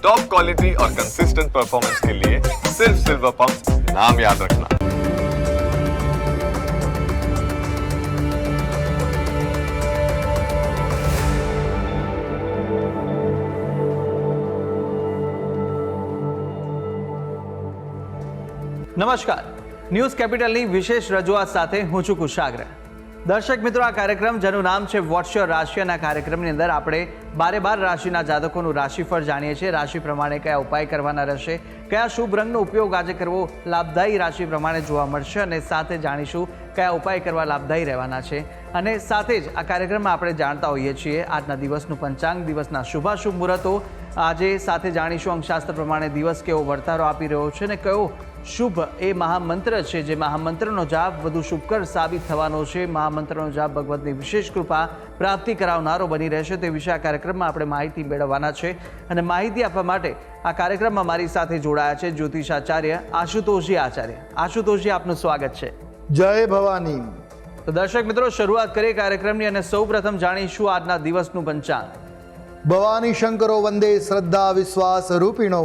Top quality और consistent performance के लिए सिर्फ सिल्वर पंप नाम याद रखना। નમસ્કાર, ન્યૂઝ કેપિટલની વિશેષ રજૂઆત સાથે હું છું કુશાગ્ર. દર્શક મિત્રો, આ કાર્યક્રમ જેનું નામ છે વોટ્સ યોર રાશિ, અને આ કાર્યક્રમની અંદર આપણે 12 રાશિના જાતકોનું રાશિફળ જાણીએ છીએ. રાશિ પ્રમાણે કયા ઉપાય કરવાના રહેશે, કયા શુભ રંગનો ઉપયોગ આજે કરવો લાભદાયી રાશિ પ્રમાણે જોવા મળશે, અને સાથે જાણીશું કયા ઉપાય કરવા લાભદાયી રહેવાના છે. અને સાથે જ આ કાર્યક્રમમાં આપણે જાણતા હોઈએ છીએ આજના દિવસનું પંચાંગ, દિવસના શુભાશુભ મુહૂર્તો. આજે સાથે જાણીશું અંકશાસ્ત્ર પ્રમાણે દિવસ કેવો વર્તારો આપી રહ્યો છે, અને કયો શુભ એ મહામંત્ર છે જે મહામંત્રનો જાપ વધુ શુભકર સાબિત થવાનો છે. મહામંત્રનો જાપ ભગવતની વિશેષ કૃપા પ્રાપ્તિ કરાવનારો બની રહેશે. તે વિશે આ કાર્યક્રમમાં આપણે માહિતી મેળવવાના છે, અને માહિતી આપવા માટે આ કાર્યક્રમમાં મારી સાથે જોડાયા છે જ્યોતિષાચાર્ય આશુતોષજી આચાર્ય. આશુતોષજી, આપનું સ્વાગત છે. જય ભવાની. તો દર્શક મિત્રો, શરૂઆત કરીએ કાર્યક્રમની, અને સૌપ્રથમ જાણીશું આજના દિવસનું પંચાંગ. ભવાની શંકરો વંદે શ્રદ્ધા વિશ્વાસ રૂપિણો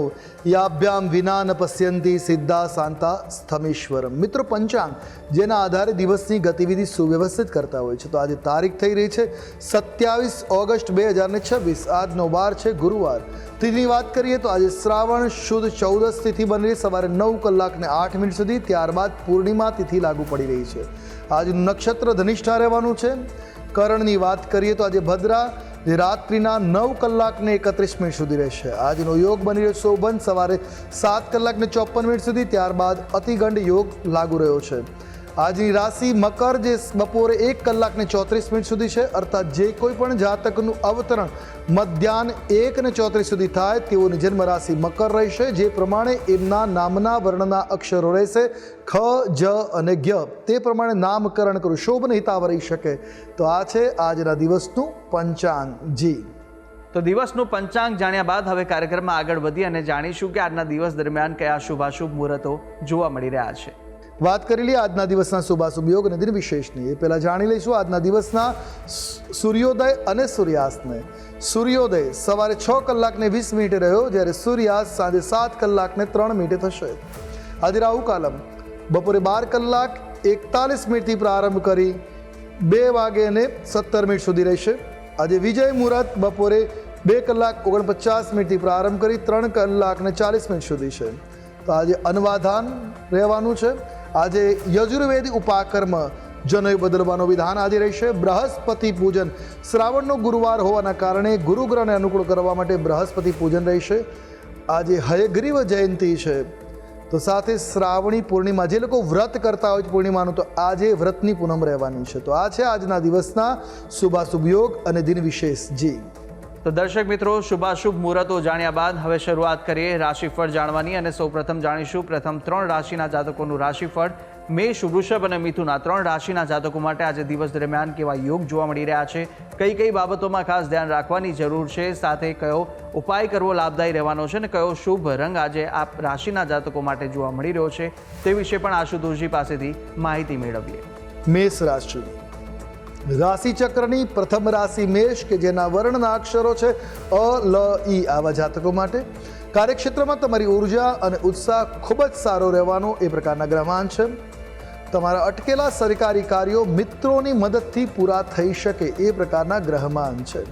યાભ્યામ વિના ન પશ્યંતી સિદ્ધા શાંતા સ્થમેશ્વરમ. મિત્રો, પંચાંગ જેના આધારે દિવસની ગતિવિધિ સુવ્યવસ્થિત કરતા હોય છે. તો આજે તારીખ થઈ રહી છે 27 ઓગસ્ટ 2026. આજનો વાર છે ગુરુવાર. તિથિની વાત કરીએ તો આજે શ્રાવણ શુદ્ધ 14 તિથિ બની રહી, સવારે 9 કલાક ને 8 મિનિટ સુધી. ત્યારબાદ પૂર્ણિમા તિથિ લાગુ પડી રહી છે. આજનું નક્ષત્ર ધનિષ્ઠા રહેવાનું છે. કરણની વાત કરીએ તો આજે ભદ્રા જે રાત્રિના 9 કલાક ને 31 મિનિટ સુધી રહેશે. આજનો યોગ બની રહ્યો શોભન, સવારે 7 કલાક ને 54 મિનિટ સુધી. ત્યારબાદ અતિગંડ યોગ લાગુ રહ્યો છે. આજની રાશિ મકર, જે બપોરે 1 કલાક ને 34 મિનિટ સુધી છે. અર્થાત જે કોઈ પણ જાતકનું અવતરણ મધ્યાહન 1 ને 34 સુધી થાય તેઓની જન્મ રાશિ મકર રહેશે. જે પ્રમાણે એમના નામના વર્ણના અક્ષરો રહેશે ખ, જ અને જ્ઞ, તે પ્રમાણે નામકરણ કરું શોભન હિતાવ રહી શકે. તો આ છે આજના દિવસનું પંચાંગ. જી, તો દિવસનું પંચાંગ જાણ્યા બાદ હવે કાર્યક્રમમાં આગળ વધી અને જાણીશું કે આજના દિવસ દરમિયાન કયા શુભાશુભ મુહૂર્તો જોવા મળી રહ્યા છે. વાત કરી લઈએ આજના દિવસના શુભાશુભ યોગ અને દિન વિશેષની. એ પહેલાં જાણી લઈશું આજના દિવસના સૂર્યોદય અને સૂર્યાસ્તને. સૂર્યોદય સવારે 6 કલાક ને 20 મિનિટે રહ્યો, જ્યારે સૂર્યાસ્ત સાંજે 7 કલાક ને 3 મિનિટે થશે. આજે રાહુ કાલમ બપોરે 12 કલાક 41 મિનિટથી પ્રારંભ કરી 2 વાગે ને 17 મિનિટ સુધી રહેશે. આજે વિજય મુહૂર્ત બપોરે 2 કલાક 49 મિનિટથી પ્રારંભ કરી 3 કલાક ને 40 મિનિટ સુધી છે. તો આજે અન્વાધાન રહેવાનું છે. આજે યજુર્વેદ ઉપાકર્મ જનોઈ બદલવાનો વિધાન આજે રહેશે. બૃહસ્પતિ પૂજન, શ્રાવણનો ગુરુવાર હોવાના કારણે ગુરુગ્રહને અનુકૂળ કરવા માટે બૃહસ્પતિ પૂજન રહેશે. આજે હયગ્રીવ જયંતિ છે. તો સાથે શ્રાવણી પૂર્ણિમા, જે લોકો વ્રત કરતા હોય પૂર્ણિમાનું, તો આજે વ્રતની પૂનમ રહેવાની છે. તો આ છે આજના દિવસના શુભાશુભ યોગ અને દિન વિશેષ. જી, તો દર્શક મિત્રો, શુભાશુભ મુહૂર્તો જાણ્યા બાદ હવે શરૂઆત કરીએ રાશિફળ જાણવાની, અને સૌપ્રથમ જાણીશું પ્રથમ 3 રાશિના જાતકોનું રાશિફળ. મેષ, વૃષભ અને મિથુન, આ 3 રાશિના જાતકો માટે આજે દિવસ દરમિયાન કેવા યોગ જોવા મળી રહ્યા છે, કઈ કઈ બાબતોમાં ખાસ ધ્યાન રાખવાની જરૂર છે, સાથે કયો ઉપાય કરવો લાભદાયી રહેવાનો છે, અને કયો શુભ રંગ આજે આ રાશિના જાતકો માટે જોવા મળી રહ્યો છે, તે વિશે પણ આશુતોષજી પાસેથી માહિતી મેળવીએ. મેષ રાશિ. રાશિ ચક્રની પ્રથમ રાશિ મેષ, કે જેના વર્ણના અક્ષરો છે અ, લ, ઈ. આવા જાતકો માટે કાર્યક્ષેત્રમાં તમારી ઉર્જા અને ઉત્સાહ ખૂબ જ સારો રહેવાનો એ પ્રકારના ગ્રહમાન છે. તમારા અટકેલા સરકારી કાર્યો મિત્રોની મદદથી પૂરા થઈ શકે એ પ્રકારના ગ્રહમાન છે.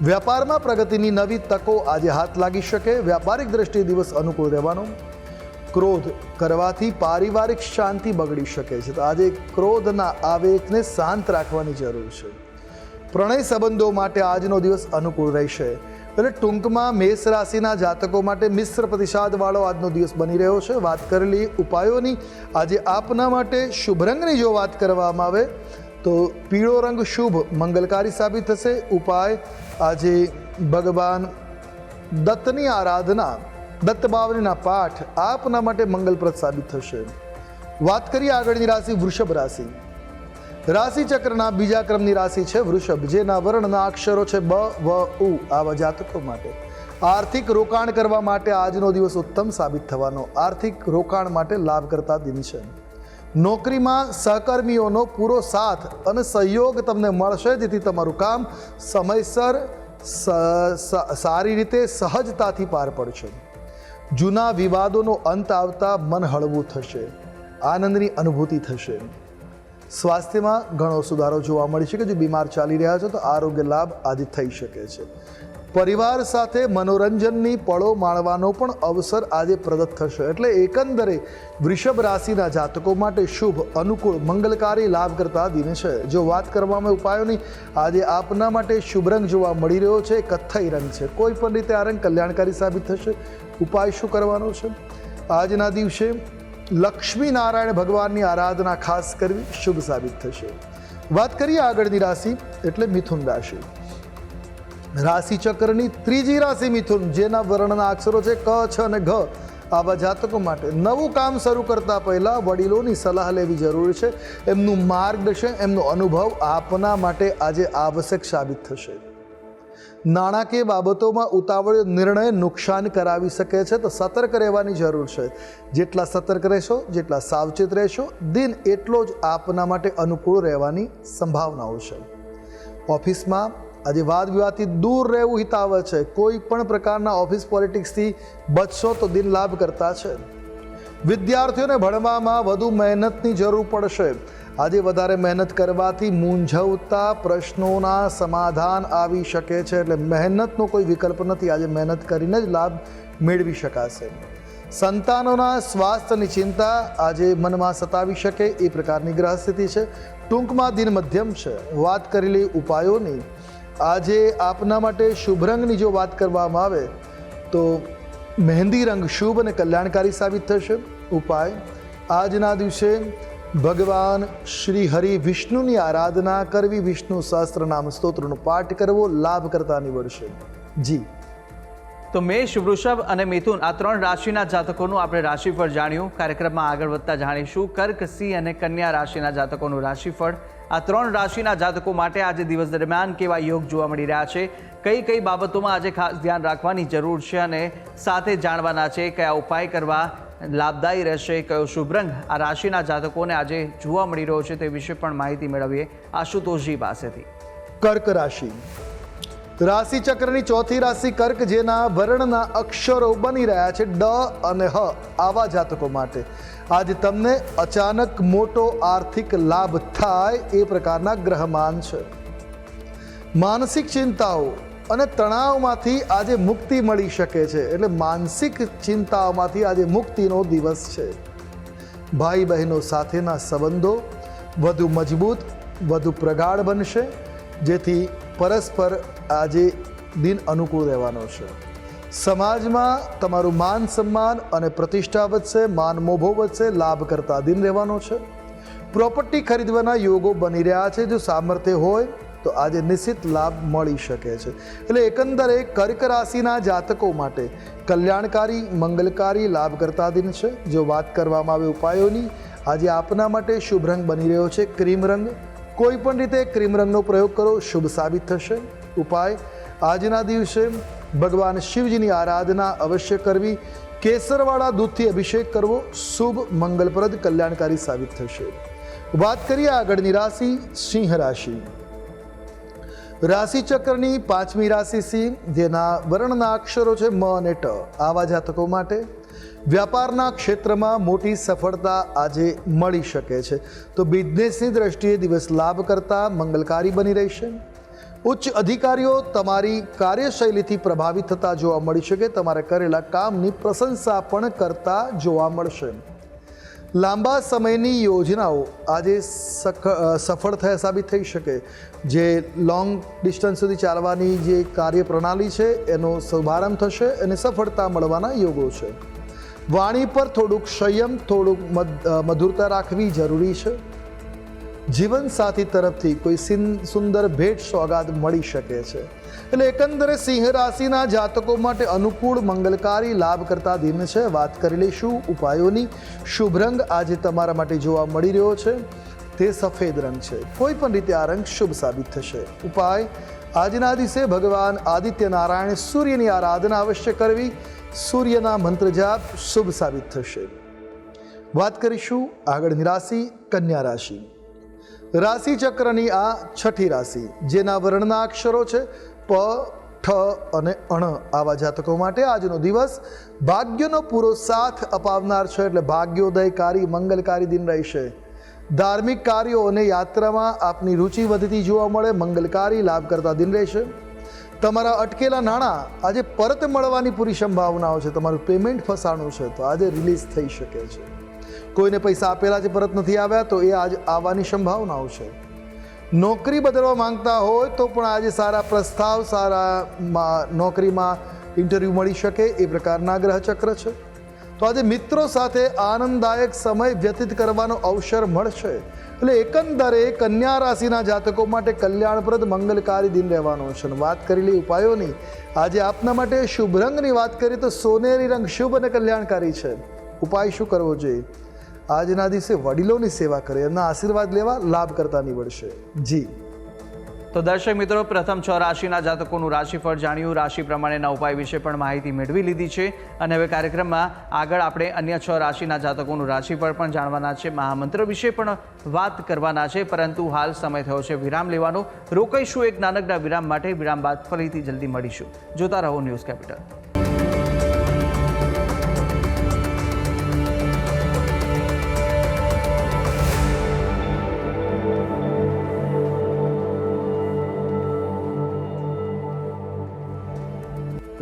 વ્યાપારમાં પ્રગતિની નવી તકો આજે હાથ લાગી શકે. વ્યાપારિક દ્રષ્ટિએ દિવસ અનુકૂળ રહેવાનો. ક્રોધ કરવાથી પારિવારિક શાંતિ બગડી શકે છે. તો આજે ક્રોધના આવેગને શાંત રાખવાની જરૂર છે. પ્રણય સંબંધો માટે આજનો દિવસ અનુકૂળ રહેશે. એટલે ટૂંકમાં મેષ રાશિના જાતકો માટે મિશ્ર પ્રતિસાદવાળો આજનો દિવસ બની રહ્યો છે. વાત કરેલી ઉપાયોની આજે આપના માટે શુભ રંગની જો વાત કરવામાં આવે તો પીળો રંગ શુભ મંગલકારી સાબિત થશે. ઉપાય આજે ભગવાન દત્તની આરાધના, દત્ત બાવલીના પાઠ આપના માટે મંગલપ્રદ સાબિત થશે. વાત કરીએ આગળની રાશિ વૃષભ રાશિ. રાશિ ચક્રના બીજા ક્રમની રાશિ છે વૃષભ, જેના વર્ણના અક્ષરો છે બ, વ, ઉ. આવા જાતકો માટે આર્થિક રોકાણ કરવા માટે આજનો દિવસ ઉત્તમ સાબિત થવાનો. આર્થિક રોકાણ માટે લાભ કરતા દિન છે. નોકરીમાં સહકર્મીઓનો પૂરો સાથ અને સહયોગ તમને મળશે, જેથી તમારું કામ સમયસર સારી રીતે સહજતાથી પાર પડશે. જૂના વિવાદોનો અંત આવતા મન હળવું થશે, આનંદની અનુભૂતિ થશે. સ્વાસ્થ્યમાં ઘણો સુધારો જોવા મળી શકે. જો બીમાર ચાલી રહ્યા છો તો આરોગ્ય લાભ આજે થઈ શકે છે. પરિવાર સાથે મનોરંજનની પળો માણવાનો પણ અવસર આજે પ્રદત્ત થશે. એટલે એકંદરે વૃષભ રાશિના જાતકો માટે શુભ, અનુકૂળ, મંગલકારી, લાભ કરતા દિન છે. જો વાત કરવામાં ઉપાયોની, આજે આપના માટે શુભ રંગ જોવા મળી રહ્યો છે, કથ્થઈ રંગ છે. કોઈ પણ રીતે આ રંગ કલ્યાણકારી સાબિત થશે. ઉપાય શું કરવાનો છે? આજના દિવસે લક્ષ્મી નારાયણ ભગવાનની આરાધના ખાસ કરવી શુભ સાબિત થશે. વાત કરીએ આગળની રાશિ એટલે મિથુન રાશિ. રાશિ ચક્રની ત્રીજી રાશિ મિથુન, જેના વર્ણના અક્ષરો છે ક, છ અને ઘ. આવા જાતકો માટે નવું કામ શરૂ કરતા પહેલા વડીલોની સલાહ લેવી જરૂરી છે. એમનું માર્ગદર્શન, એમનો અનુભવ આપના માટે આજે આવશ્યક સાબિત થશે. નાણાકીય બાબતોમાં ઉતાવળ નિર્ણય નુકસાન કરાવી શકે છે, તો સતર્ક રહેવાની જરૂર છે. જેટલા સતર્ક રહેશો, જેટલા સાવચેત રહેશો, દિન એટલો જ આપના માટે અનુકૂળ રહેવાની સંભાવનાઓ છે. ઓફિસમાં આજે વાદ વિવાદથી દૂર રહેવું હિતાવહ છે. કોઈ પણ પ્રકારના ઓફિસ પોલિટિક્સથી બચશો તો દિન લાભ કરતા છે. વિદ્યાર્થીઓને ભણવામાં વધુ મહેનતની જરૂર પડશે. આજે વધારે મહેનત કરવાથી મૂંઝવતા પ્રશ્નોના સમાધાન આવી શકે છે. એટલે મહેનતનો કોઈ વિકલ્પ નથી. આજે મહેનત કરીને જ લાભ મેળવી શકાશે. સંતાનોના સ્વાસ્થ્યની ચિંતા આજે મનમાં સતાવી શકે એ પ્રકારની ગ્રહ સ્થિતિ છે. ટૂંકમાં દિન મધ્યમ છે. વાત કરેલી ઉપાયોની, આજે આપના માટે શુભ રંગની જો વાત કરવામાં આવે તો મહેંદી રંગ શુભ અને કલ્યાણકારી સાબિત થશે. ઉપાય, આજના દિવસે ભગવાન શ્રી હરિ વિષ્ણુની આરાધના કરવી, વિષ્ણુ સહસ્ત્રનામ સ્તોત્રનો પાઠ કરવો લાભ કરતા નીવડશે. જી, તો મેષ, વૃષભ અને મિથુન આ ત્રણ રાશિના જાતકોનું આપણે રાશિફળ જાણ્યું. કાર્યક્રમમાં આગળ વધતા જાણીશું કર્ક, સિંહ અને કન્યા રાશિના જાતકોનું રાશિફળ. આ ત્રણ રાશિના જાતકો માટે આજે દિવસ દરમિયાન કેવા યોગ જોવા મળી રહ્યા છે, કઈ કઈ બાબતોમાં આજે ખાસ ધ્યાન રાખવાની જરૂર છે અને સાથે જાણવાના છે કયા ઉપાય કરવા લાભદાયી રહેશે, કયો શુભ રંગ આ રાશિના જાતકોને આજે જોવા મળી રહ્યો છે તે વિશે પણ માહિતી મેળવીએ આશુતોષજી પાસેથી. કર્ક રાશિ. રાશિ ચક્રની ચોથી રાશિ કર્ક, જેના વર્ણના અક્ષરો બની રહ્યા છે ડ અને હ. આવા જાતકો માટે આજે તમને અચાનક મોટો આર્થિક લાભ થાય એ પ્રકારના ગ્રહમાન છે. માનસિક ચિંતાઓ અને તણાવમાંથી આજે મુક્તિ મળી શકે છે. એટલે માનસિક ચિંતાઓમાંથી આજે મુક્તિનો દિવસ છે. ભાઈ બહેનો સાથેના સંબંધો વધુ મજબૂત, વધુ પ્રગાઢ બનશે, જેથી પરસ્પર આજે દિન અનુકૂળ રહેવાનો છે. સમાજમાં તમારું માન સન્માન અને પ્રતિષ્ઠા વધશે, માન મોભો વધશે, લાભ કરતા દિન રહેવાનો છે. પ્રોપર્ટી ખરીદવાના યોગો બની રહ્યા છે. જો સામર્થ્ય હોય તો આજે નિશ્ચિત લાભ મળી શકે છે. એટલે એકંદરે કર્ક રાશિના જાતકો માટે કલ્યાણકારી, મંગલકારી, લાભ કરતા દિન છે. જો વાત કરવામાં આવે ઉપાયોની, આજે આપના માટે શુભ રંગ બની રહ્યો છે ક્રીમ રંગ. કોઈ પણ રીતે ક્રીમ રંગનો પ્રયોગ કરો શુભ સાબિત થશે. ઉપાય, આજના દિવસે ભગવાન શિવજીની આરાધના અવશ્ય કરવી. કેસરવાળા દૂધથી અભિષેક કરવો શુભ, મંગલપ્રદ, કલ્યાણકારી સાબિત થશે. વાત કરીએ આગળની રાશિ સિંહ રાશિ. રાશિ ચક્રની પાંચમી રાશિ સિંહ, જેના વર્ણના અક્ષરો છે મ અને ટ. આવા જાતકો માટે વ્યાપારના ક્ષેત્રમાં મોટી સફળતા આજે મળી શકે છે. તો બિઝનેસની દ્રષ્ટિએ દિવસ લાભ કરતા મંગલકારી બની રહેશે. ઉચ્ચ અધિકારીઓ તમારી કાર્યશૈલીથી પ્રભાવિત થતા જોવા મળી શકે. તમારા કરેલા કામની પ્રશંસા પણ કરતા જોવા મળશે. લાંબા સમયની યોજનાઓ આજે સફળ સાબિત થઈ શકે. જે લોંગ ડિસ્ટન્સ સુધી ચાલવાની જે કાર્યપ્રણાલી છે એનો શુભારંભ થશે અને સફળતા મળવાના યોગો છે. વાણી પર થોડુંક સંયમ, થોડુંક મધુરતા રાખવી જરૂરી છે. જીવનસાથી તરફથી કોઈ સુંદર ભેટ સોગાદ મળી શકે છે. એટલે એકંદરે સિંહ રાશિના જાતકો માટે અનુકૂળ, મંગલકારી, લાભ કરતા દિન છે. વાત કરી લઈશું ઉપાયોની. શુભ રંગ આજે તમારા માટે જોવા મળી રહ્યો છે તે સફેદ રંગ છે. કોઈ પણ રીતે આ રંગ શુભ સાબિત થશે. ઉપાય, આજના દિવસે ભગવાન આદિત્ય નારાયણ સૂર્યની આરાધના અવશ્ય કરવી. સૂર્યના મંત્ર જાપ શુભ સાબિત થશે. વાત કરીશું આગળની રાશિ કન્યા રાશિ. રાશિ ચક્રની આ છઠ્ઠી રાશિ, જેના વર્ણના અક્ષરો છે પ, ઠ અને અણ આવા જાતકો માટે આજનો દિવસ ભાગ્યનો પૂરો સાથ અપાવનાર છે, એટલે ભાગ્યોદયકારી મંગલકારી દિન રહેશે. ધાર્મિક કાર્યો અને યાત્રામાં આપની રુચિ વધતી જોવા મળે. મંગલકારી લાભ કરતા દિન રહેશે. તમારા અટકેલા નાણાં આજે પરત મળવાની પૂરી સંભાવનાઓ છે. તમારું પેમેન્ટ ફસાણું છે તો આજે રિલીઝ થઈ શકે છે. કોઈને પૈસા આપેલા છે પરત નથી આવ્યા તો એ આજ આવવાની સંભાવનાઓ છે. નોકરી બદલવા માંગતા હોય તો પણ આજે સારા પ્રસ્તાવ, સારા નોકરીમાં ઇન્ટરવ્યૂ મળી શકે એ પ્રકારના ગ્રહચક્ર છે. તો આજે મિત્રો સાથે આનંદદાયક સમય વ્યતીત કરવાનો અવસર મળશે. એટલે એકંદરે કન્યા રાશિના જાતકો માટે કલ્યાણપ્રદ મંગલકારી દિન રહેવાનો છે. વાત કરેલી ઉપાયોની આજે આપના માટે શુભ રંગની વાત કરીએ તો સોનેરી રંગ શુભ અને કલ્યાણકારી છે. ઉપાય શું કરવો જોઈએ? આજના દિવસે વડીલોની સેવા કરે, એમના આશીર્વાદ લેવા લાભ કરતા નીવડશે. જી તો દર્શક મિત્રો, પ્રથમ 6 રાશિના જાતકોનું રાશિફળ જાણ્યું. રાશિ પ્રમાણેના ઉપાય વિશે પણ માહિતી મેળવી લીધી છે અને હવે કાર્યક્રમમાં આગળ આપણે અન્ય 6 રાશિના જાતકોનું રાશિફળ પણ જાણવાના છે, મહામંત્ર વિશે પણ વાત કરવાના છે. પરંતુ હાલ સમય થયો છે વિરામ લેવાનો. રોકાઈશું એક નાનકડા વિરામ માટે. વિરામ બાદ ફરીથી જલ્દી મળીશું. જોતા રહો ન્યૂઝ કેપિટલ.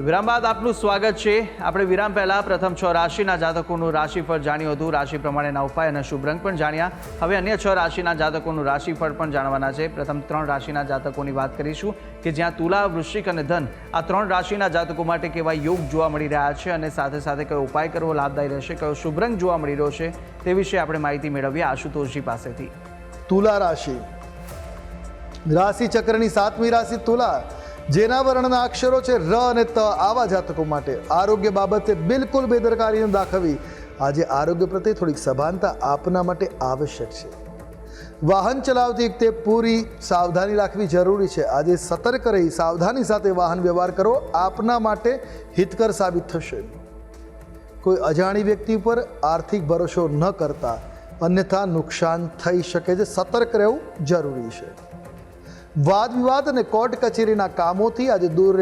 વિરામ બાદ આપનું સ્વાગત છે. આપણે વિરામ પહેલા પ્રથમ 6 રાશિના જાતકોનું રાશિફળ જાણ્યું હતું. રાશિ પ્રમાણેના ઉપાય અને શુભ રંગ પણ જાણ્યા. હવે અન્ય 6 રાશિના જાતકોનું રાશિફળ પણ જાણવાના છે. પ્રથમ 3 રાશિના જાતકોની વાત કરીશું કે જ્યાં તુલા, વૃશ્ચિક અને ધન આ 3 રાશિના જાતકો માટે કેવા યોગ જોવા મળી રહ્યા છે અને સાથે સાથે કયો ઉપાય કરવો લાભદાયી રહેશે, કયો શુભ રંગ જોવા મળી રહ્યો છે તે વિશે આપણે માહિતી મેળવીએ આશુતોષજી પાસેથી. તુલા રાશિ, રાશિ ચક્રની 7મી રાશિ તુલા, જેના વર્ણના અક્ષરો છે ર અને ત, આવા જાતકો માટે આરોગ્ય બાબતે બિલકુલ બેદરકારી ન દાખવવી. આજે આરોગ્ય પ્રત્યે થોડીક સભાનતા આપના માટે આવશ્યક છે. વાહન ચલાવતી વખતે પૂરી સાવધાની રાખવી જરૂરી છે. આજે સતર્ક રહી સાવધાની સાથે વાહન વ્યવહાર કરો, આપના માટે હિતકર સાબિત થશે. કોઈ અજાણી વ્યક્તિ પર આર્થિક ભરોસો ન કરતા, અન્યથા નુકસાન થઈ શકે છે. સતર્ક રહેવું જરૂરી છે. વાદ વિવાદ અને કોર્ટ કચેરીના કામોથી આજે દૂર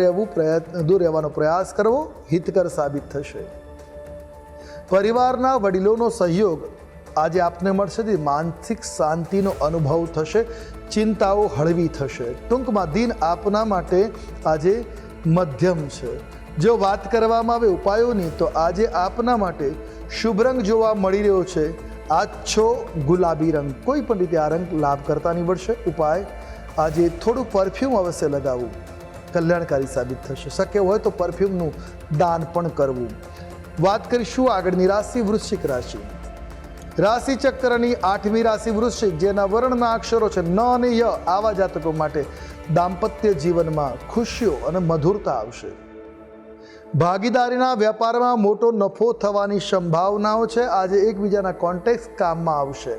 રહેવાનો પ્રયાસ કરવો હિતકર સાબિત થશે. પરિવારના વડીલોનો સહયોગ આજે આપને મળશે. માનસિક શાંતિનો અનુભવ થશે. ચિંતાઓ હળવી થશે. ટૂંકમાં દિન આપના માટે આજે મધ્યમ છે. જો વાત કરવામાં આવે ઉપાયોની તો આજે આપના માટે શુભ રંગ જોવા મળી રહ્યો છે આછો ગુલાબી રંગ. કોઈ પણ રીતે આ રંગ લાભ કરતા નીવડશે. ઉપાય આજે થોડું પરફ્યુમ અવશ્ય લગાવવું કલ્યાણકારી સાબિત થશે. શક્ય હોય તો પરફ્યુમનું દાન પણ કરવું. વાત કરીશું આગળની રાશિ વૃશ્ચિક રાશિ. રાશિ ચક્રની 8મી રાશિ વૃશ્ચિક, જેના વર્ણના અક્ષરો છે ન અને ય, આવા જાતકો માટે દાંપત્ય જીવનમાં ખુશીઓ અને મધુરતા આવશે. ભાગીદારીના વેપારમાં મોટો નફો થવાની સંભાવનાઓ છે. આજે એકબીજાના કોન્ટેક્ટ કામમાં આવશે.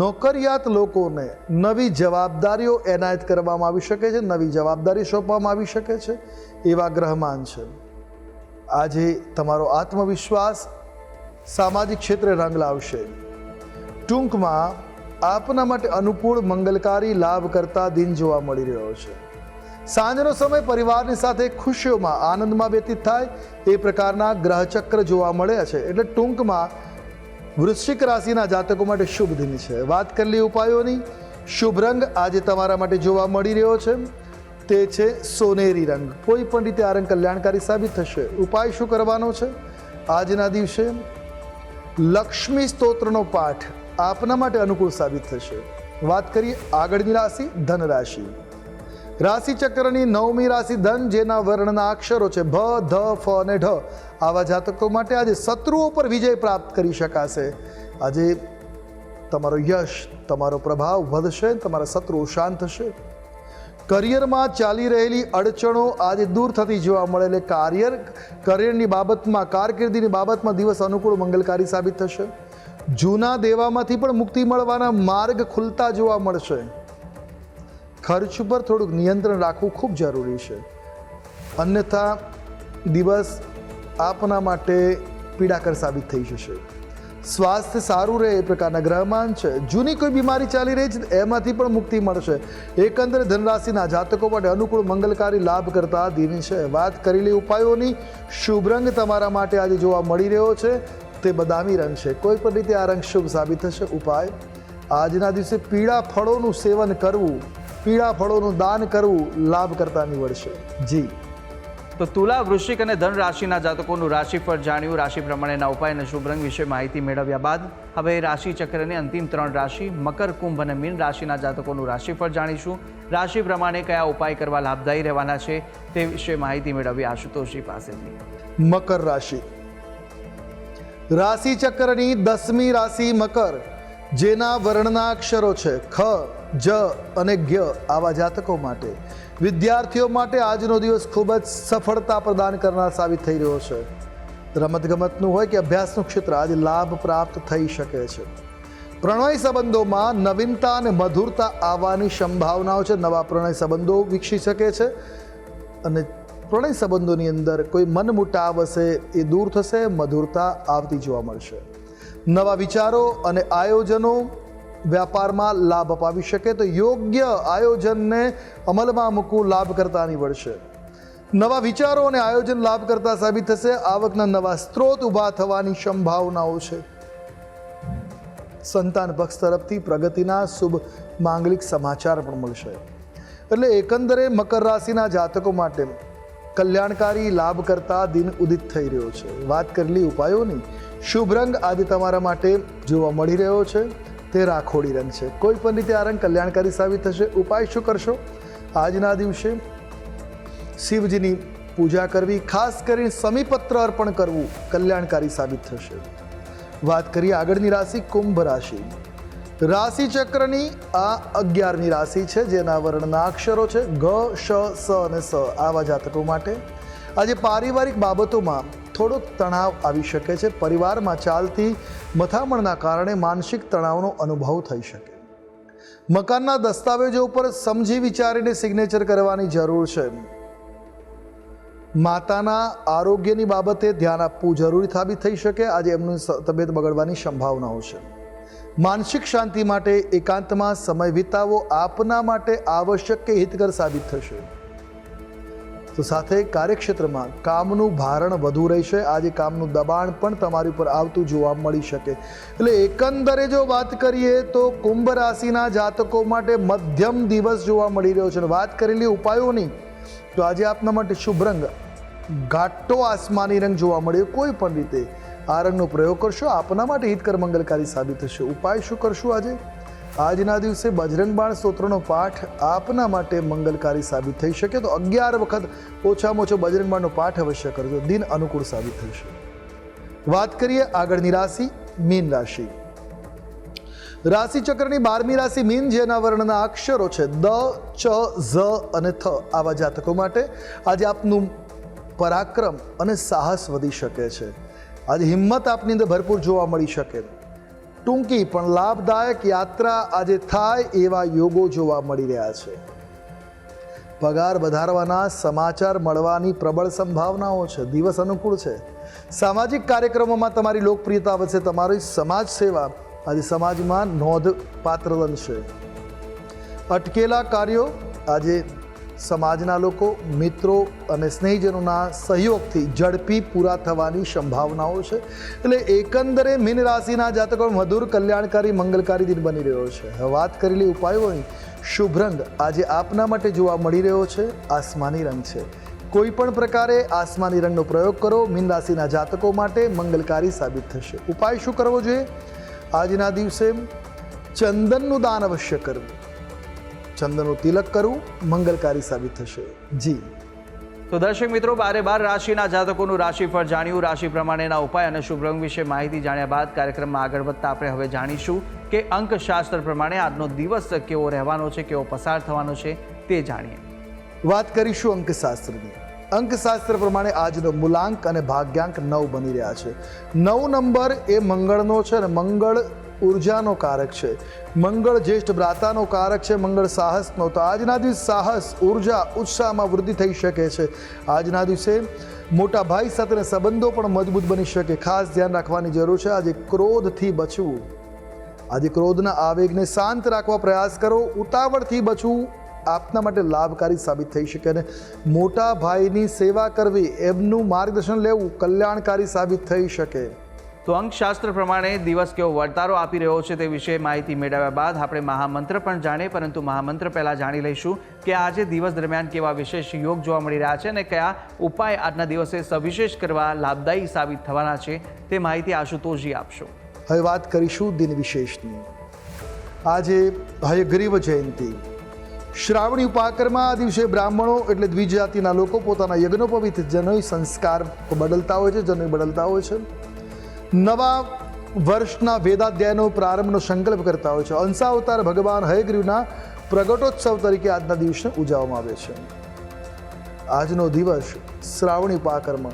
નોકરિયાત લોકોને નવી જવાબદારીઓ એનાયત કરવામાં આવી શકે છે. નવી જવાબદારી સોંપવામાં આવી શકે છે એવા ગ્રહમાન છે. આજે તમારો આત્મવિશ્વાસ સામાજિક ક્ષેત્રે રંગ લાવશે. ટૂંકમાં આપના માટે અનુકૂળ મંગલકારી લાભ કરતા દિન જોવા મળી રહ્યો છે. સાંજનો સમય પરિવારની સાથે ખુશીઓમાં આનંદમાં વ્યતીત થાય એ પ્રકારના ગ્રહચક્ર જોવા મળ્યા છે. એટલે ટૂંકમાં વૃશ્ચિક રાશિના જાતકો માટે શુભ દિન છે. વાત કરેલી ઉપાયોની શુભ રંગ આજે તમારા માટે જોવા મળી રહ્યો છે તે છે સોનેરી રંગ. કોઈ પણ રીતે આ રંગ કલ્યાણકારી સાબિત થશે. ઉપાય શું કરવાનો છે? આજના દિવસે લક્ષ્મી સ્તોત્રનો પાઠ આપના માટે અનુકૂળ સાબિત થશે. વાત કરીએ આગળની રાશિ ધન રાશિ. રાશિ ચક્રની 9મી રાશિ ધન, જેના વર્ણના અક્ષરો છે ભ, ધ, ફ અને ઢ, આવા જાતકો માટે આજે શત્રુઓ પર વિજય પ્રાપ્ત કરી શકાશે. આજે તમારો યશ, તમારો પ્રભાવ વધશે. તમારા શત્રુઓ શાંત થશે. કરિયરમાં ચાલી રહેલી અડચણો આજે દૂર થતી જોવા મળે. કરિયરની બાબતમાં, કારકિર્દીની બાબતમાં દિવસ અનુકૂળ મંગલકારી સાબિત થશે. જૂના દેવામાંથી પણ મુક્તિ મળવાના માર્ગ ખુલતા જોવા મળશે. ખર્ચ ઉપર થોડુંક નિયંત્રણ રાખવું ખૂબ જરૂરી છે. અન્યથા દિવસ આપના માટે પીડાકર સાબિત થઈ જશે. સ્વાસ્થ્ય સારું રહે એ પ્રકારના ગ્રહમાન છે. જૂની કોઈ બીમારી ચાલી રહી છે એમાંથી પણ મુક્તિ મળશે. એકંદરે ધનરાશિના જાતકો માટે અનુકૂળ મંગલકારી લાભ કરતા દિન છે. વાત કરેલી ઉપાયોની શુભ રંગ તમારા માટે આજે જોવા મળી રહ્યો છે તે બદામી રંગ છે. કોઈ પણ રીતે આ રંગ શુભ સાબિત થશે. ઉપાય આજના દિવસે પીળા ફળોનું સેવન કરવું, પીળા ફળોનું દાન કરવું લાભ કરતા નીવડશે. જી તો તુલા, વૃશ્ચિક અને ધન રાશિના જાતકોનું રાશિફળ જાણ્યું. રાશિ પ્રમાણેના ઉપાય અને શુભ રંગ વિશે માહિતી મેળવ્યા બાદ હવે રાશિ ચક્રની અંતિમ 3 રાશિ મકર, કુંભ અને મીન રાશિના જાતકોનું રાશિફળ જાણીશું. રાશિ પ્રમાણે કયા ઉપાય કરવા લાભદાયી રહેવાના છે તે વિશે માહિતી મેળવી આશુતોષજી પાસેથી. મકર રાશિ, રાશિ ચક્રની 10મી રાશિ મકર, જેના વર્ણના અક્ષરો છે ખ, જ અને જ્ઞ. આવા જાતકો માટે, વિદ્યાર્થીઓ માટે આજનો દિવસ ખૂબ જ સફળતા પ્રદાન કરનાર સાબિત થઈ રહ્યો છે. રમતગમતનું હોય કે અભ્યાસનું ક્ષેત્ર આજે લાભ પ્રાપ્ત થઈ શકે છે. પ્રણય સંબંધોમાં નવીનતા અને મધુરતા આવવાની સંભાવનાઓ છે. નવા પ્રણય સંબંધો વિકસી શકે છે અને પ્રણય સંબંધોની અંદર કોઈ મનમુટાવ હશે એ દૂર થશે, મધુરતા આવતી જોવા મળશે. નવા વિચારો અને આયોજનો વ્યાપારમાં લાભ અપાવી શકે તો યોગ્ય આયોજનને અમલમાં મૂકવું લાભ કરતા નીવડશે. નવા વિચારો અને આયોજન લાભ કરતા સાબિત થશે. આવકના નવા સ્ત્રોત ઊભા થવાની સંભાવનાઓ છે. સંતાન પક્ષ તરફથી પ્રગતિના શુભ માંગલિક સમાચાર પણ મળશે. એટલે એકંદરે મકર રાશિના જાતકો માટે કલ્યાણકારી લાભ કરતા દિન ઉદિત થઈ રહ્યો છે. વાત કરેલી ઉપાયોની શુભ રંગ આજે તમારા માટે જોવા મળી રહ્યો છે તે રાખોડી રંગ છે. કોઈ પણ રીતે આ રંગ કલ્યાણકારી સાબિત થશે. ઉપાય શું કરશો? આજના દિવસે શિવજીની પૂજા કરવી, ખાસ કરીને સમીપત્ર અર્પણ કરવું કલ્યાણકારી સાબિત થશે. વાત કરીએ આગળની રાશિ કુંભ રાશિ. રાશિ ચક્રની આ 11મી રાશિ છે, જેના વર્ણના અક્ષરો છે ગ, શ, સ અને સ. આવા જાતકો માટે આજે પારિવારિક બાબતોમાં થોડોક તણાવ આવી શકે છે. પરિવારમાં ચાલતી મથામણના કારણે માનસિક તણાવનો અનુભવ થઈ શકે. મકાનના દસ્તાવેજો ઉપર સમજી વિચારીને સિગ્નેચર કરવાની જરૂર છે. માતાના આરોગ્યની બાબતે ધ્યાન આપવું જરૂરી સાબિત થઈ શકે. આજે એમની તબિયત બગડવાની સંભાવનાઓ છે. માનસિક શાંતિ માટે એકાંતમાં સમય વિતાવવો આપના માટે આવશ્યક કે હિતકર સાબિત થશે. તો સાથે કાર્યક્ષેત્રમાં કામનું ભારણ વધુ રહેશે. આજે કામનું દબાણ પણ તમારી ઉપર આવતું જોવા મળી શકે. એટલે એકંદરે જો વાત કરીએ તો કુંભ રાશિના જાતકો માટે મધ્યમ દિવસ જોવા મળી રહ્યો છે. વાત કરેલી ઉપાયોની તો આજે આપના માટે શુભ રંગ ઘાટો આસમાની રંગ જોવા મળ્યો. કોઈ પણ રીતે આ રંગનો પ્રયોગ કરશો આપના માટે હિતકર મંગલકારી સાબિત થશે. ઉપાય શું કરશું આજે? આજના દિવસે બજરંગ બાણ સ્તોત્રનો પાઠ આપના માટે મંગલકારી સાબિત થઈ શકે. તો 11 વખત ઓછામાં ઓછો બજરંગ બાણનો પાઠ અવશ્ય કરજો. દિન અનુકૂળ સાબિત થશે. વાત કરીએ આગળની રાશિ મીન રાશિ. રાશિ ચક્રની 12મી રાશિ મીન, જેના વર્ણના અક્ષરો છે દ, ચ, ઝ અને થ. આવા જાતકો માટે આજે આપનું પરાક્રમ અને સાહસ વધી શકે છે. આજે હિંમત આપની અંદર ભરપૂર જોવા મળી શકે. ટૂંકી પણ લાભદાયક યાત્રા આજે થાય એવા યોગો જોવા મળી રહ્યા છે. પગાર વધારવાના સમાચાર મળવાની પ્રબળ સંભાવનાઓ છે. દિવસ અનુકૂળ છે. સામાજિક કાર્યક્રમોમાં તમારી લોકપ્રિયતા વધશે. તમારી સમાજ સેવા આજે સમાજમાં નોંધપાત્ર બનશે. અટકેલા કાર્યો આજે સમાજના લોકો, મિત્રો અને સ્નેહીજનોના સહયોગથી ઝડપી પૂરા થવાની સંભાવનાઓ છે. એટલે એકંદરે મીન રાશિના જાતકો મધુર કલ્યાણકારી મંગલકારી દિન બની રહ્યો છે. વાત કરેલી ઉપાયોની શુભ રંગ આજે આપના માટે જોવા મળી રહ્યો છે આસમાની રંગ છે. કોઈ પણ પ્રકારે આસમાની રંગનો પ્રયોગ કરો. મીન રાશિના જાતકો માટે મંગલકારી સાબિત થશે. ઉપાય શું કરવો જોઈએ? આજના દિવસે ચંદનનું દાન અવશ્ય કરવું. ચંદનનું તિલક કરવું મંગલકારી સાબિત થશે. જી તો દર્શક મિત્રો, 12 રાશિના જાતકોનું રાશિફળ જાણ્યું. રાશિ પ્રમાણેના ઉપાય અને શુભ રંગ વિશે માહિતી જાણ્યા બાદ કાર્યક્રમમાં આગળ વધતા આપણે હવે જાણીશું કે અંકશાસ્ત્ર પ્રમાણે આજનો દિવસ કેવો રહેવાનો છે, કેવો પસાર થવાનો છે તે જાણીએ. વાત કરીશું અંકશાસ્ત્રની. અંકશાસ્ત્ર પ્રમાણે આજનો મૂલાંક અને ભાગ્યાંક 9 બની રહ્યા છે. 9 નંબર એ મંગળનો છે અને મંગળ ઉર્જાનો કારક છે. મંગળ જ્યેષ્ઠ ભ્રાતાનો કારક છે. મંગળ સાહસનો. તો આજના દિવસે સાહસ, ઉર્જા, ઉત્સાહમાં વૃદ્ધિ થઈ શકે છે. આજના દિવસે મોટા ભાઈ સાથેના સંબંધો પણ મજબૂત બની શકે. ખાસ ધ્યાન રાખવાની જરૂર છે. આજે ક્રોધથી બચવું. આજે ક્રોધના આવેગને શાંત રાખવા પ્રયાસ કરો. ઉતાવળથી બચવું આપના માટે લાભકારી સાબિત થઈ શકે. અને મોટા ભાઈની સેવા કરવી, એમનું માર્ગદર્શન લેવું કલ્યાણકારી સાબિત થઈ શકે. તો અંકશાસ્ત્ર પ્રમાણે દિવસ કેવો વર્તારો આપી રહ્યો છે તે વિશે માહિતી મેળવ્યા બાદ આપણે મહામંત્ર પણ જાણીએ, પરંતુ મહામંત્ર પહેલાં જાણી લઈશું કે આજે દિવસ દરમિયાન કેવા વિશેષ યોગ જોવા મળી રહ્યા છે અને કયા ઉપાય આજના દિવસે સવિશેષ કરવા લાભદાયી સાબિત થવાના છે તે માહિતી આશુતોષજી આપશો. હવે વાત કરીશું દિન વિશેષની. આજે હયગ્રીવ જયંતિ, શ્રાવણી ઉપાકરમાં આ દિવસે બ્રાહ્મણો એટલે દ્વિજાતિના લોકો પોતાના યજ્ઞોપવિત જનોઈ સંસ્કાર બદલતા હોય છે, જનોઈ બદલતા હોય છે. નવા વર્ષના વેદાધ્યાયનો પ્રારંભનો સંકલ્પ કરતા હોય છે. અંશાવતાર ભગવાન હયગ્રીવના પ્રગટોત્સવ તરીકે આજના દિવસને ઉજવવામાં આવે છે. આજનો દિવસ શ્રાવણી ઉપાકર્મ.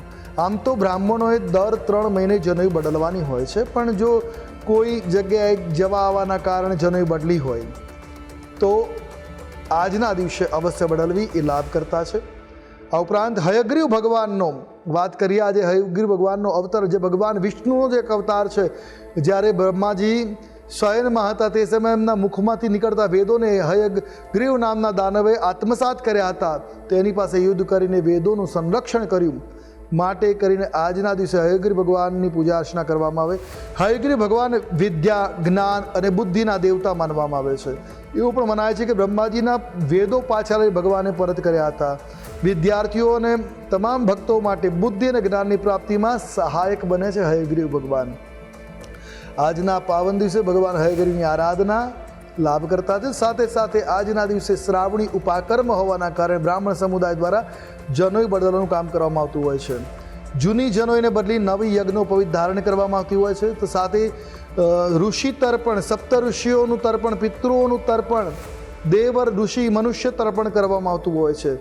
આમ તો બ્રાહ્મણોએ દર 3 મહિને જનોઈ બદલવાની હોય છે, પણ જો કોઈ જગ્યાએ જવા આવવાના કારણે જનોઈ બદલી હોય તો આજના દિવસે અવશ્ય બદલવી એ લાભ કરતા છે. આ ઉપરાંત હયગ્રીવ ભગવાનનો વાત કરીએ. આજે હયગ્રીવ ભગવાનનો અવતાર, જે ભગવાન વિષ્ણુનો જે એક અવતાર છે, જ્યારે બ્રહ્માજી શયનમાં હતા તે સમયે એમના મુખમાંથી નીકળતા વેદોને હયગ્રીવ નામના દાનવે આત્મસાત કર્યા હતા. તેની પાસે યુદ્ધ કરીને વેદોનું સંરક્ષણ કર્યું. માટે કરીને આજના દિવસે હયગ્રીવ ભગવાનની પૂજા અર્ચના કરવામાં આવે. હયગ્રીવ ભગવાન વિદ્યા, જ્ઞાન અને બુદ્ધિના દેવતા માનવામાં આવે છે. એવું પણ મનાય છે કે બ્રહ્માજીના વેદો પાછા લઈ ભગવાને પરત કર્યા હતા. વિદ્યાર્થીઓ અને તમામ ભક્તો માટે બુદ્ધિ અને જ્ઞાનની પ્રાપ્તિમાં સહાયક બને છે હયગ્રીવ ભગવાન. આજના પાવન દિવસે ભગવાન હયગ્રીવની આરાધના લાભ કરતા છે. સાથે સાથે આજના દિવસે શ્રાવણી ઉપાકર્મ હોવાના કારણે બ્રાહ્મણ સમુદાય દ્વારા જનોઈ બદલવાનું કામ કરવામાં આવતું હોય છે. જૂની જનોઈને બદલી નવી યજ્ઞોપવિત ધારણ કરવામાં આવતી હોય છે. તો સાથે ઋષિ તર્પણ, સપ્ત ઋષિઓનું તર્પણ, પિતૃઓનું તર્પણ, દેવ ઋષિ મનુષ્ય તર્પણ કરવામાં આવતું હોય છે.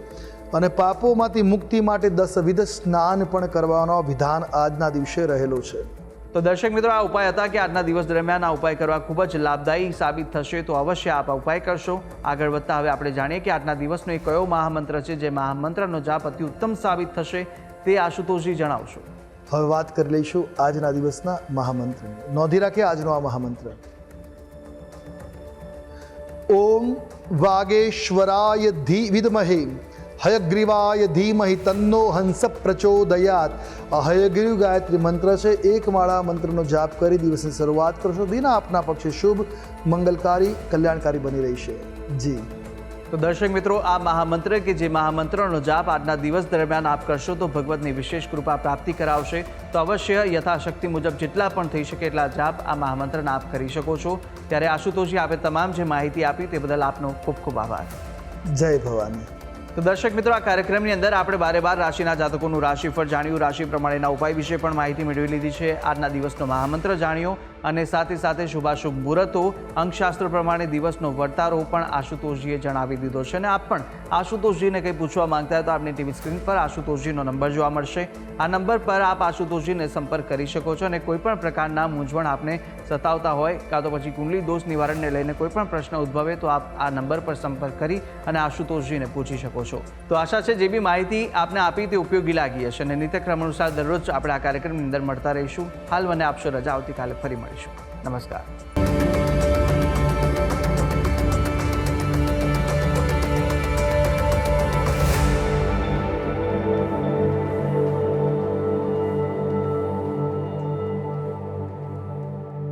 અને પાપોમાંથી મુક્તિ માટે 10 વિધ સ્નાન પણ કરવાનો વિધાન આજના દિવસે રહેલો છે. તો દર્શક મિત્રો, આ ઉપાય હતા કે આજના દિવસ દરમિયાન આ ઉપાય કરવા ખૂબ જ લાભદાયી સાબિત થશે. તો અવશ્ય આપ આ ઉપાય કરશો. આગળ વધતા હવે આપણે જાણીએ કે આજના દિવસનો એ કયો મહામંત્ર છે જે મહામંત્રનો જાપ અતિ ઉત્તમ સાબિત થશે તે આશુતોષજી જણાવશો. હવે વાત કરી લઈશું આજના દિવસના મહામંત્રની. નોંધી રાખીએ આજનો આ મહામંત્ર. ઓમ વાગેશ્વરાય વિદ્મહે હયગ્રીવાય ધીમહિ તન્નો હંસ પ્રચોદયાત. આ હયગ્રીવ ગાયત્રી મંત્ર છે. એક માળા મંત્રનો જાપ કરી દિવસની શરૂઆત કરશો. દિન આપના પક્ષે શુભ, મંગલકારી, કલ્યાણકારી બની રહેશે. જી તો દર્શક મિત્રો, આ મહામંત્ર કે જે મહામંત્રનો જાપ આજના દિવસ દરમિયાન આપ કરશો તો ભગવતની વિશેષ કૃપા પ્રાપ્તિ કરાવશે. તો અવશ્ય યથાશક્તિ મુજબ જેટલા પણ થઈ શકે એટલા જાપ આ મહામંત્રના આપ કરી શકો છો. ત્યારે આશુતોષજી, આપે તમામ જે માહિતી આપી તે બદલ આપનો ખૂબ ખૂબ આભાર. જય ભવાની. તો દર્શક મિત્રો, આ કાર્યક્રમની અંદર આપણે 12 રાશિના જાતકોનું રાશિફળ જાણ્યું, રાશિ પ્રમાણેના ઉપાય વિશે પણ માહિતી મેળવી લીધી છે, આજના દિવસનો મહામંત્ર જાણ્યો અને સાથે સાથે શુભાશુભ મુહૂર્તો, અંકશાસ્ત્ર પ્રમાણે દિવસનો વર્તારો પણ આશુતોષજીએ જણાવી દીધો છે. અને આપ પણ આશુતોષજીને કંઈ પૂછવા માંગતા હોય તો આપની ટીવી સ્ક્રીન પર આશુતોષજીનો નંબર જોવા મળશે. આ નંબર પર આપ આશુતોષજીને સંપર્ક કરી શકો છો અને કોઈ પણ પ્રકારના મૂંઝવણ આપને સતાવતા હોય કાં તો પછી કુંડલી દોષ નિવારણને લઈને કોઈ પણ પ્રશ્ન ઉદ્ભવે તો આપ આ નંબર પર સંપર્ક કરી અને આશુતોષજીને પૂછી શકો છો. તો આશા છે જે બી માહિતી આપને આપી તે ઉપયોગી લાગી હશે અને નિત્યક્રમ અનુસાર દરરોજ આપણે આ કાર્યક્રમની અંદર મળતા રહીશું. હાલ મને આપશો રજા. આવતીકાલે ફરી મળીશું. નમસ્કાર.